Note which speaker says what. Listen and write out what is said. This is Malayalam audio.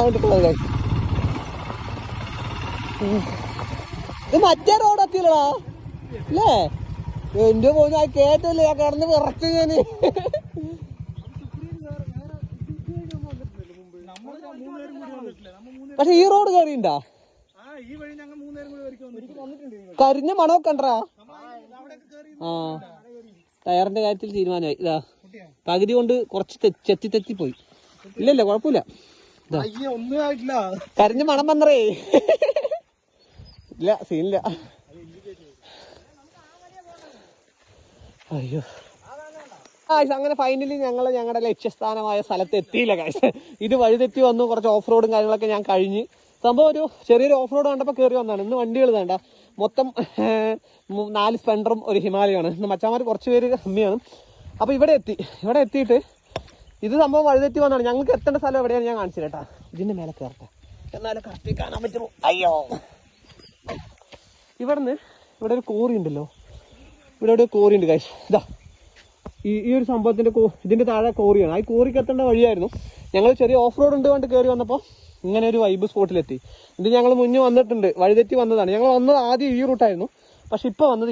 Speaker 1: വേണ്ടിട്ടുള്ളത്. ഇത് മറ്റേ റോഡ് എത്തിയില്ലടാ അല്ലേ? എന്റെ പോലും ആ കേറ്റല്ലേ ഞാൻ കിടന്ന് വിറച്ചു ഞാന്. പക്ഷെ ഈ റോഡ് കയറിണ്ടാ? കരിഞ്ഞ മണമൊക്കെ ഉണ്ടാ? ആ ടയറിന്റെ കാര്യത്തിൽ തീരുമാനമായി. ഇതാ പകുതി കൊണ്ട് കുറച്ച് തെറ്റിപ്പോയി. ഇല്ലല്ല കുഴപ്പമില്ല. കരിഞ്ഞ മണം വന്നറേ. ഇല്ല സീനില്ല. അയ്യോ അങ്ങനെ ഫൈനലി ഞങ്ങളുടെ ലക്ഷ്യസ്ഥാനമായ സ്ഥലത്ത് എത്തിയില്ല കാശ്. ഇത് വഴിതെറ്റി വന്നു. കുറച്ച് ഓഫ് റോഡും കാര്യങ്ങളൊക്കെ ഞാൻ കഴിഞ്ഞ്. സംഭവം ഒരു ചെറിയൊരു ഓഫ് റോഡ് കണ്ടപ്പോൾ കയറി വന്നതാണ്. ഇന്ന് വണ്ടികൾ വേണ്ട, മൊത്തം 4 സ്പ്ലെൻഡറും ഒരു ഹിമാലയമാണ്. ഇന്ന് മച്ചാമാർ കുറച്ച് പേര് കമ്മിയാണ്. അപ്പോൾ ഇവിടെ എത്തിയിട്ട് ഇത് സംഭവം വഴിതെറ്റി വന്നതാണ്. ഞങ്ങൾക്ക് എത്തേണ്ട സ്ഥലം എവിടെയാണ് ഞാൻ കാണിച്ചു കേട്ടാ. ഇതിന്റെ മേലെ കയറട്ടെ എന്നാലും കറക്റ്റ് കാണാൻ പറ്റുമോ? അയ്യോ ഇവിടെ ഒരു കോറി ഉണ്ടല്ലോ. ഇവിടെ ഒരു കോറി ഉണ്ട് കാശ്. ഇതാ ഈ ഒരു സംഭവത്തിന്റെ ഇതിന്റെ താഴെ കോറിയാണ്. ആ കോറിക്ക് എത്തേണ്ട വഴിയായിരുന്നു. ഞങ്ങൾ ചെറിയ ഓഫ് റോഡ് ഉണ്ട് കൊണ്ട് കയറി വന്നപ്പോൾ ഇങ്ങനെ ഒരു വൈബ് സ്പോട്ടിലെത്തി. ഇത് ഞങ്ങൾ മുന്നേ വന്നിട്ടുണ്ട്, വഴിതെറ്റി വന്നതാണ്. ഞങ്ങൾ വന്നത് ആദ്യം ഈ റൂട്ടായിരുന്നു. പക്ഷെ ഇപ്പൊ വന്നത്